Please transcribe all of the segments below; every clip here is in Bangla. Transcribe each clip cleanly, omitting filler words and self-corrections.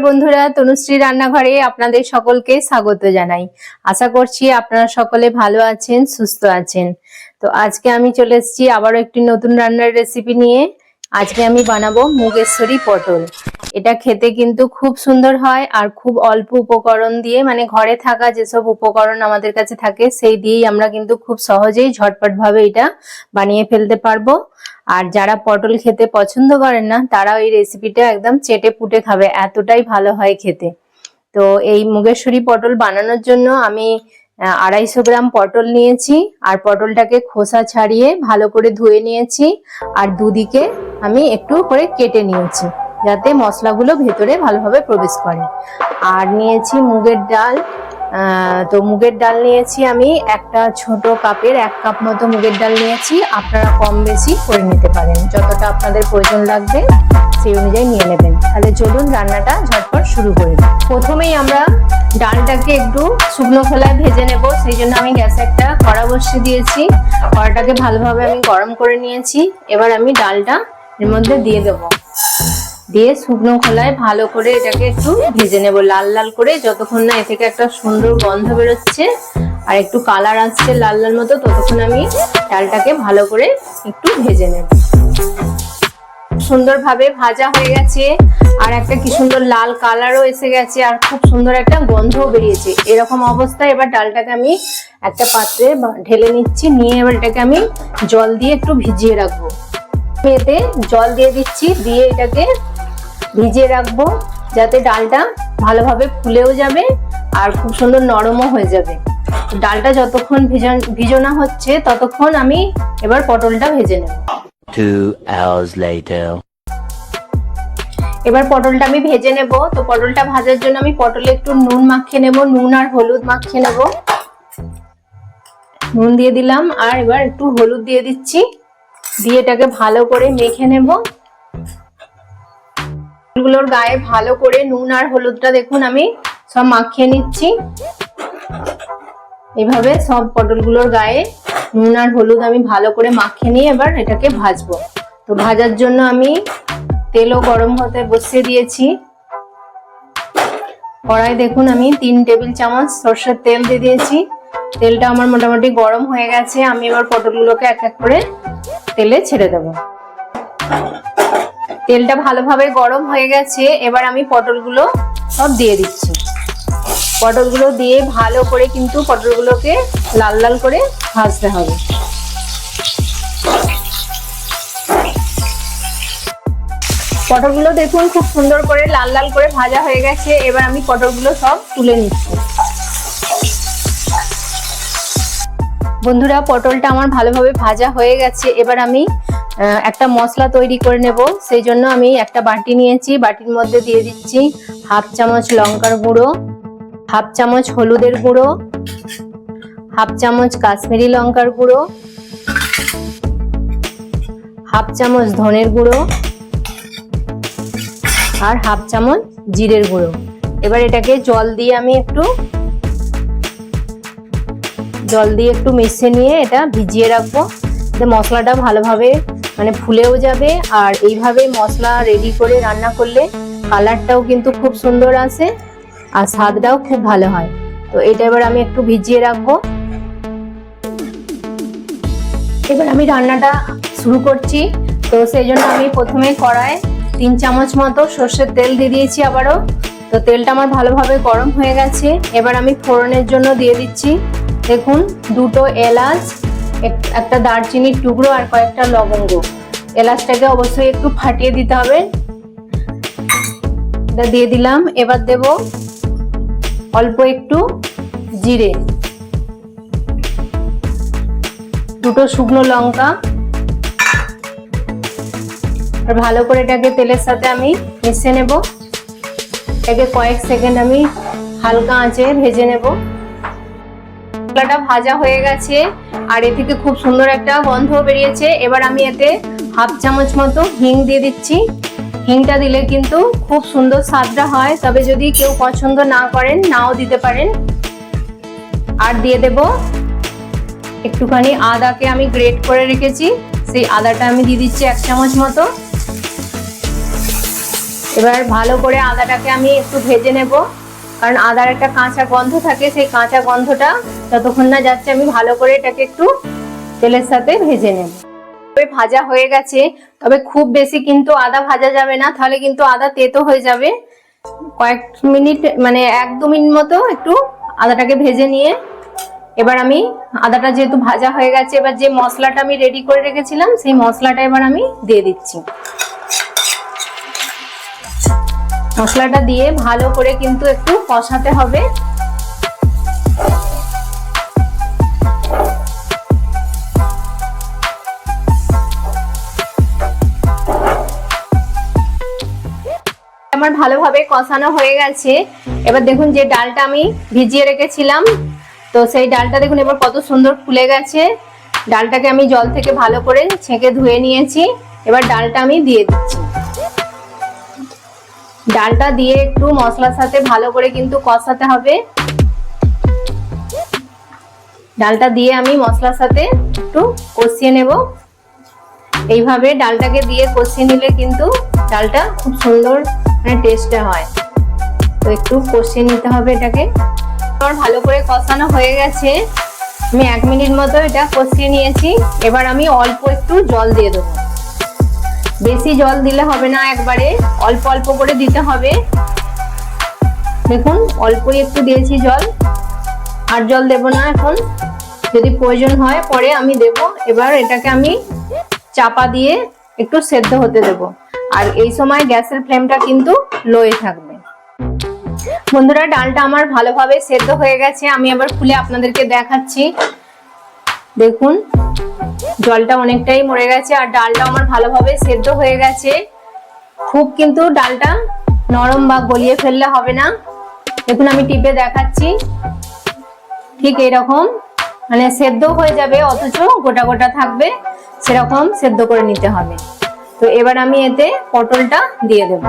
বন্ধুরা, তনুশ্রী রান্নাঘরে আপনাদের সকলকে স্বাগত জানাই। আশা করছি আপনারা সকলে ভালো আছেন, সুস্থ আছেন। তো আজকে আমি চলে এসেছি আবারও একটি নতুন রান্নার রেসিপি নিয়ে। আজকে আমি বানাবো মুগেশ্বরী পটল। এটা খেতে কিন্তু খুব সুন্দর হয় আর খুব অল্প উপকরণ দিয়ে, মানে ঘরে থাকা যেসব উপকরণ আমাদের কাছে থাকে সেই দিয়েই আমরা কিন্তু খুব সহজেই ঝটপট ভাবে এটা বানিয়ে ফেলতে পারবো। আর যারা পটল খেতে পছন্দ করেন না তারা এই রেসিপিটা একদম চেটে পুটে খাবে, এতটাই ভালো হয় খেতে। তো এই মুগেশ্বরী পটল বানানোর জন্য আমি 250 গ্রাম পটল নিয়েছি আর পটলটাকে খোসা ছাড়িয়ে ভালো করে ধুয়ে নিয়েছি আর দুদিকে আমি একটু করে কেটে নিয়েছি যাতে মশলাগুলো ভেতরে ভালোভাবে প্রবেশ করে। আর নিয়েছি মুগের ডাল। তো মুগের ডাল নিয়েছি আমি একটা ছোট কাপের 1 কাপ মতো মুগের ডাল নিয়েছি। আপনারা কম বেশি করে নিতে পারেন, যতটা আপনাদের প্রয়োজন লাগবে সেই অনুযায়ী নিয়ে নেবেন। তাহলে চলুন রান্নাটা ঝটপট শুরু করে দিই। প্রথমেই আমরা ডালটাকে একটু শুকনো খোলায় ভেজে নেব, সেই জন্য আমি গ্যাসে একটা কড়া বসিয়ে দিয়েছি। কড়াটাকে ভালোভাবে আমি গরম করে নিয়েছি। এবার আমি ডালটা এর মধ্যে দিয়ে দেবো, দিয়ে শুকনো খোলায় ভালো করে এটাকে একটু ভেজে নেব, লাল লাল করে, যতক্ষণ না এ থেকে একটা সুন্দর গন্ধ বেরোচ্ছে আর একটু কালার আসছে লাল লাল মতো, ততক্ষণ আমি ডালটাকে ভালো করে একটু ভেজে নেব। সুন্দরভাবে ভাজা হয়ে গেছে আর একটা কি সুন্দর লাল কালারও এসে গেছে আর খুব সুন্দর একটা গন্ধও বেরিয়েছে। এরকম অবস্থায় এবার ডালটাকে আমি একটা পাত্রে ঢেলে নিচ্ছি, নিয়ে এবার এটাকে আমি জল দিয়ে একটু ভিজিয়ে রাখবো। এতে জল দিয়ে দিচ্ছি, দিয়ে এটাকে ভিজিয়ে রাখবো যাতে ডালটা ভালোভাবে ফুলেও যাবে আর খুব সুন্দর নরমও হয়ে যাবে। ডালটা যতক্ষণ ভিজানো হচ্ছে ততক্ষণ আমি এবার পটলটা ভেজে নেব। 2 hours later. এবার পটলটা আমি ভেজে নেব। তো পটলটা ভাজার জন্য আমি পটলে একটু নুন মাখিয়ে নেব, নুন আর হলুদ মাখিয়ে নেব। নুন দিয়ে দিলাম আর এবার একটু হলুদ দিয়ে দিচ্ছি, দিয়ে এটাকে ভালো করে মেখে নেব। পটলগুলোর গায়ে ভালো করে নুন আর হলুদটা দেখুন আমি সব মাখিয়ে নিচ্ছি। এইভাবে সব পটলগুলোর গায়ে নুন আর হলুদ আমি ভালো করে মাখিয়ে নিয়ে এবার এটাকে ভাজবো। তো ভাজার জন্য আমি তেলও গরম হতে বসিয়ে দিয়েছি। কড়াই দেখুন আমি 3 টেবিল চামচ সরষের তেল দিয়ে দিয়েছি। তেলটা আমার মোটামুটি গরম হয়ে গেছে। আমি এবার পটলগুলোকে এক এক করে তেলে ছেড়ে দেব। তেলটা ভালোভাবে গরম হয়ে গেছে, এবার আমি পটলগুলো সব দিয়ে দিচ্ছি। পটলগুলো দিয়ে ভালো করে কিন্তু পটলগুলোকে লাল লাল করে ভাজতে হবে। পটলগুলো দেখুন খুব সুন্দর করে লাল লাল করে ভাজা হয়ে গেছে। এবার আমি পটলগুলো সব তুলে নিচ্ছি। বন্ধুরা, পটলটা আমার ভালোভাবে ভাজা হয়ে গেছে। এবার আমি একটা মশলা তৈরি করে নেব, সেই জন্য আমি একটা বাটি নিয়েছি। বাটির মধ্যে দিয়ে দিচ্ছি 1/2 চামচ লঙ্কার গুঁড়ো, 1/2 চামচ হলুদের গুঁড়ো, 1/2 চামচ কাশ্মীরি লঙ্কার গুঁড়ো, 1/2 চামচ ধনের গুঁড়ো আর 1/2 চামচ জিরের গুঁড়ো। এবার এটাকে জল দিয়ে একটু মিশিয়ে নিয়ে এটা ভিজিয়ে রাখবো। মশলাটা ভালোভাবে মানে ফুলেও যাবে আর এইভাবে মশলা রেডি করে রান্না করলে কালারটাও কিন্তু খুব সুন্দর আসে আর স্বাদটাও খুব ভালো হয়। তো এটা এবার আমি একটু ভিজিয়ে রাখবো। এবার আমি রান্নাটা শুরু করছি। তো সেই জন্য আমি প্রথমে কড়ায় 3 চামচ মতো সর্ষের তেল দিয়ে দিয়েছি আবারও। তো তেলটা আমার ভালোভাবে গরম হয়ে গেছে। এবার আমি ফোড়নের জন্য দিয়ে দিচ্ছি দেখুন 2টো এলাচ, একটা দারচিনির টুকরো আর কয়েকটা লবঙ্গ। এলাচটাকে অবশ্যই একটু ফাটিয়ে দিতে হবে। এটা দিয়ে দিলাম। এবার দেব অল্প একটু জিরে, 2টো শুকনো লঙ্কা। আর ভালো করে এটাকে তেলের সাথে আমি মিশিয়ে নেব। এটাকে কয়েক সেকেন্ড আমি হালকা আঁচে ভেজে নেব। মশলাটা ভাজা হয়ে গেছে আর এ থেকে খুব সুন্দর একটা গন্ধ বেরিয়েছে। এবার আমি এতে 1/2 চামচ মতো হিং দিয়ে দিচ্ছি। হিংটা দিলে কিন্তু খুব সুন্দর স্বাদটা হয়, তবে যদি কেউ পছন্দ না করেন নাও দিতে পারেন। আর দিয়ে দেব একটুখানি আদাকে আমি গ্রেট করে রেখেছি, সেই আদাটা আমি দিয়ে দিচ্ছি 1 চামচ মতো। এবার ভালো করে আদাটাকে আমি একটু ভেজে নেব, কারণ আদার একটা কাঁচা গন্ধ থাকে, সেই কাঁচা গন্ধটা যতক্ষণ না যাচ্ছে আমি ভালো করে এটাকে একটু তেলের সাথে ভেজে নেব। ভাজা হয়ে গেছে, তবে খুব বেশি কিন্তু আদা ভাজা যাবে না, তাহলে কিন্তু আদা তেতো হয়ে যাবে। কয়েক মিনিট মানে 1-2 মিনিট মতো একটু আদাটাকে ভেজে নিয়ে এবার আমি আদাটা যেহেতু ভাজা হয়ে গেছে, এবার যে মশলাটা আমি রেডি করে রেখেছিলাম সেই মশলাটা এবার আমি দিয়ে দিচ্ছি। মশলাটা দিয়ে ভালো করে কিন্তু একটু কষাতে হবে। আমার ভালোভাবে কষানো হয়ে গেছে। এবার দেখুন যে ডালটা আমি ভিজিয়ে রেখেছিলাম, তো সেই ডালটা দেখুন এবার কত সুন্দর ফুলে গেছে। ডালটাকে আমি জল থেকে ভালো করে ছেঁকে ধুয়ে নিয়েছি। এবার ডালটা আমি দিয়ে দিচ্ছি। ডালটা দিয়ে একটু মশলার সাথে ভালো করে কিন্তু কষাতে হবে। ডালটা দিয়ে আমি মশলার সাথে একটু কষিয়ে নেব। এইভাবে ডালটাকে দিয়ে কষিয়ে নিলে কিন্তু ডালটা খুব সুন্দর মানে টেস্টে হয়। তো একটু কষিয়ে নিতে হবে এটাকে। আমার ভালো করে কষানো হয়ে গেছে, আমি 1 মিনিট মতো এটা কষিয়ে নিয়েছি। এবার আমি অল্প একটু জল দিয়ে দেবো। বেশি জল দিলে হবে না, একবারে অল্প অল্প করে দিতে হবে। দেখুন অল্পই একটু দিয়েছি জল, আর জল দেব না এখন, যদি প্রয়োজন হয় পরে আমি দেব। এবার এটাকে আমি চাপা দিয়ে একটু সেদ্ধ হতে দেব, আর এই সময় গ্যাসের ফ্লেমটা কিন্তু লোয়ে থাকবে। বন্ধুরা ডালটা আমার ভালোভাবে সেদ্ধ হয়ে গেছে, আমি আবার খুলে আপনাদেরকে দেখাচ্ছি। দেখুন জলটা অনেকটাই মরে গেছে, আর ডালটা আমার ভালোভাবে সেদ্ধ হয়ে গেছে। খুব কিন্তু ডালটা নরম বা গলিয়ে ফেললে হবে না। দেখুন আমি টিপে দেখাচ্ছি, ঠিক এরকম মানে সেদ্ধ হয়ে যাবে, অথচ গোটা গোটা থাকবে, সেরকম সেদ্ধ করে নিতে হবে। তো এবার আমি এতে পটলটা দিয়ে দেব।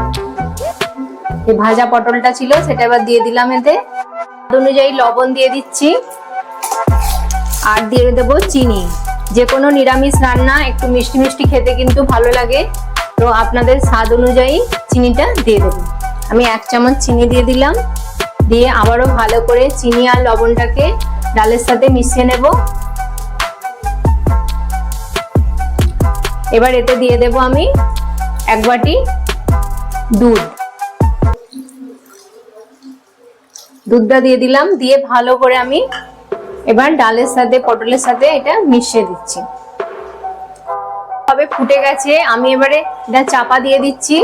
এই ভাজা পটলটা ছিল সেটা এবার দিয়ে দিলাম। এতে অনুযায়ী লবণ দিয়ে দিচ্ছি, আর দিয়ে দেবো চিনি। যে কোনো নিরামিষ রান্না একটু মিষ্টি মিষ্টি খেতে কিন্তু ভালো লাগে, তো আপনাদের স্বাদ অনুযায়ী চিনিটা দিয়ে দেবেন। আমি 1 চামচ চিনি দিয়ে দিলাম, দিয়ে আবারও ভালো করে চিনি আর লবণটাকে ডালের সাথে মিশিয়ে নেব। এবার এতে দিয়ে দেব আমি 1 বাটি দুধ। দুধটা দিয়ে দিলাম, দিয়ে ভালো করে আমি এবার ডালের সাথে পটলের সাথে এটা মিশিয়ে দিচ্ছি। তবে ফুটে গেছে, আমি এবারে এটা চাপা দিয়ে দিচ্ছি,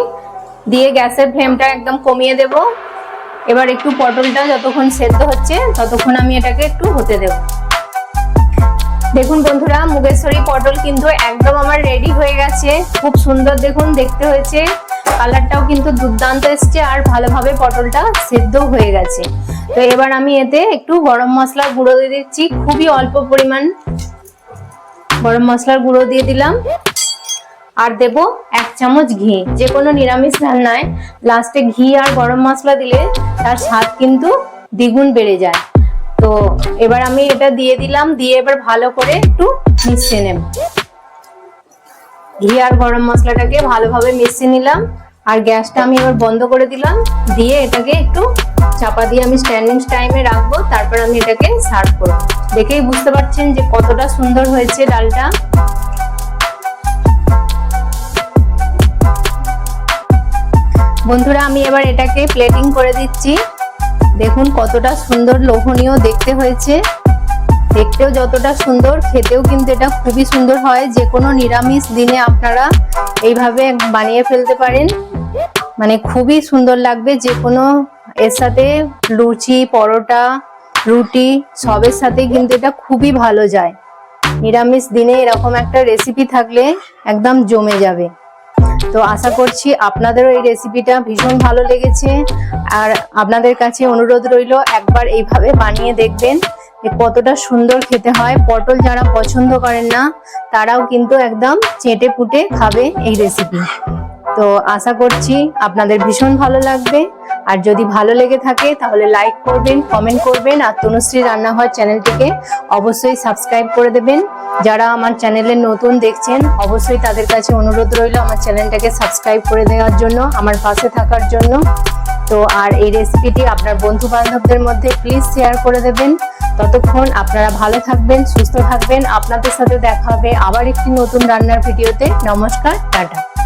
দিয়ে গ্যাসের ফ্লেমটা একদম কমিয়ে দেব। এবার একটু পটলটা যতক্ষণ সেদ্ধ হচ্ছে ততক্ষণ আমি এটাকে একটু হতে দেব। দেখুন বন্ধুরা মুগেশ্বরী পটল কিন্তু একদম আমার রেডি হয়ে গেছে। খুব সুন্দর দেখুন দেখতে হয়েছে, কালারটাও কিন্তু দুর্দান্ত এসছে, আর ভালোভাবে পটলটা সেদ্ধ হয়ে গেছে। তো এবার আমি এতে একটু গরম মশলার গুঁড়ো দিয়ে দিচ্ছি, খুবই অল্প পরিমাণ গরম মশলার গুঁড়ো দিয়ে দিলাম, আর দেব 1 চামচ ঘি। যে কোনো নিরামিষ রান্নায় লাস্টে ঘি আর গরম মশলা দিলে তার স্বাদ কিন্তু দ্বিগুণ বেড়ে যায়। তো এবার আমি এটা দিয়ে দিলাম, দিয়ে এবার ভালো করে একটু মিশিয়ে নেব। ঘি আর গরম মশলাটাকে ভালোভাবে মিশিয়ে নিলাম, আর গ্যাসটা আমি এবার বন্ধ করে দিলাম। দিয়ে এটাকে একটু চাপা দিয়ে আমি স্ট্যান্ডিং টাইমে রাখবো, তারপর আমি এটাকে সার্ভ করব। দেখেই বুঝতে পারছেন যে কতটা সুন্দর হয়েছে ডালটা। বন্ধুরা আমি এবার এটাকে প্লেটিং করে দিচ্ছি। দেখুন কতটা সুন্দর লোভনীয় দেখতে হয়েছে, দেখতেও যতটা সুন্দর খেতেও কিন্তু এটা খুবই সুন্দর হয়। যে কোনো নিরামিষ দিনে আপনারা এইভাবে বানিয়ে ফেলতে পারেন, মানে খুবই সুন্দর লাগবে। যে কোনো এর সাথে লুচি পরোটা রুটি সবের সাথে কিন্তু এটা খুবই ভালো যায়। নিরামিষ দিনে এরকম একটা রেসিপি থাকলে একদম জমে যাবে। তো আশা করছি আপনাদেরও এই রেসিপিটা ভীষণ ভালো লেগেছে, আর আপনাদের কাছে অনুরোধ রইল একবার এইভাবে বানিয়ে দেখবেন কতটা সুন্দর খেতে হয়। পটল যারা পছন্দ করেন না তারাও কিন্তু একদম চেটে পুটে খাবে এই রেসিপি। তো আশা করছি আপনাদের ভীষণ ভালো লাগবে, আর যদি ভালো লেগে থাকে তাহলে লাইক করবেন, কমেন্ট করবেন, আর তনুশ্রী রান্নাঘর চ্যানেলটিকে অবশ্যই সাবস্ক্রাইব করে দেবেন। যারা আমার চ্যানেলে নতুন দেখছেন অবশ্যই তাদের কাছে অনুরোধ রইল আমার চ্যানেলটাকে সাবস্ক্রাইব করে দেওয়ার জন্য, আমার পাশে থাকার জন্য। তো আর এই রেসিপিটি আপনার বন্ধু বান্ধবদের মধ্যে প্লিজ শেয়ার করে দেবেন। ততক্ষণ আপনারা ভালো থাকবেন, সুস্থ থাকবেন। আপনাদের সাথে দেখা হবে আবার একটি নতুন রান্নার ভিডিওতে। নমস্কার, টাটা।